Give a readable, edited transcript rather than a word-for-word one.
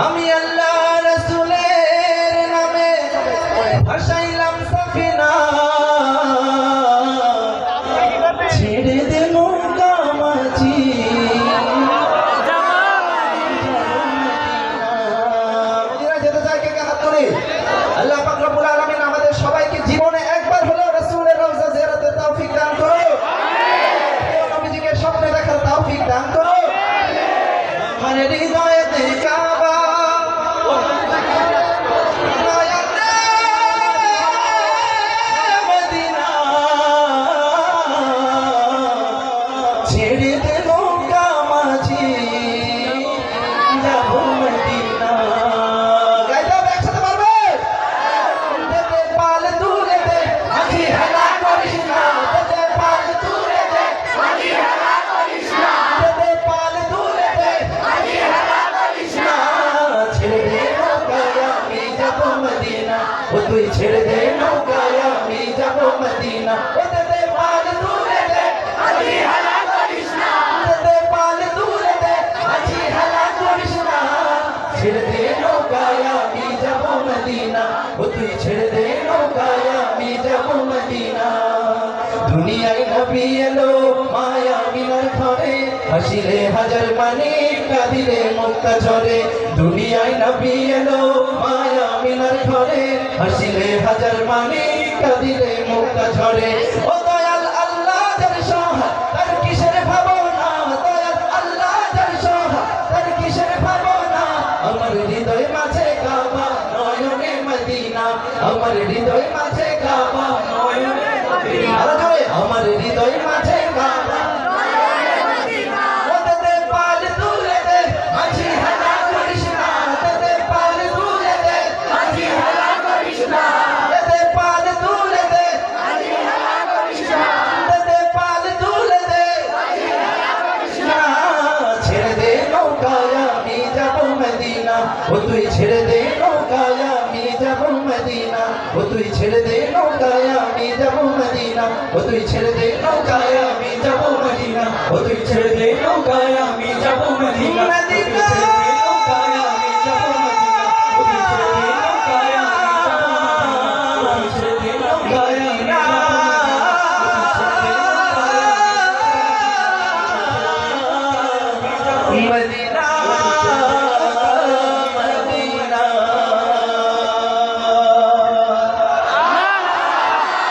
আমি আল্লাহ রাসূলের নামে ভাসাইলাম সাফিনা, ছেড়ে দে নৌকা মাঝি যেতে চায় কে হাত তুলি। আল্লাহ পাক রব্বুল আলামিন আমাদের সবাইকে জীবনে একবার হলেও রাসূলের রওজা জিয়ারতের তৌফিক দান করো, নবীজিকে স্বপ্নে দেখার তৌফিক দান করো। আমার হৃদয়েতে কাবা মদিনা, ছেড়ে দে নৌকা মাঝি যাব মদিনা। গাইতে হবে একসাথে, পারবে? দে পাল তুলে দে মাঝি হেলা করিস না, দে পাল তুলে দে মাঝি হেলা করিস না, দে পাল তুলে দে মাঝি হেলা করিস না। ছেড়ে দে নৌকায় আমি যাব মদিনা, ও তুই ছেড়ে দে নৌকায় আমি যাব মদিনা। ও দে পাল তুলে দে মাঝি হেলা করিস না, দে পাল তুলে দে মাঝি হেলা করিস না। ছেড়ে দে নৌকায় আমি যাব মদিনা, ও তুই ছেড়ে দে নৌকায় আমি যাব মদিনা। দুনিয়ায় নবী এলো মায়া মিনার ঘরে, হাসিলে হাজার মানে কাঁদিলে মুক্তা ঝরে। দুনিয়ায় নবী এলো মায়া মিনার ঘরে, হাসিলে হাজার মানে কাঁদিলে মুক্তা ঝরে। ও দয়াল আল্লাহ যার সহায় তার কিসের ভাবনা, দয়াল আল্লাহ যার সহায় তার কিসের ভাবনা। আমার হৃদয় মাঝে কাবা নয়নে মদিনা, আমার হৃদয় মাঝে কাবা নয়নে মদিনা। আমার হৃদয় মাঝে কাবা নয়নে মদিনা। ও দে পাল তুলে দে মাঝি হেলা করিস না, দে পাল তুলে দে মাঝি হেলা করিস না, দে পাল তুলে দে মাঝি হেলা করিস না, দে পাল তুলে দে মাঝি হেলা করিস না। ছেড়ে দে নৌকায় আমি যাব মদিনা, ও তুই ছেড়ে দে নৌকায় আমি যাব মদিনা, ও তুই ছেড়ে দে নৌকায় আমি যাব মদিনা, ও তুই ছেড়ে দে নৌকায় আমি যাব মদিনা, ও তুই ছেড়ে দে নৌকায় আমি যাব মদিনা।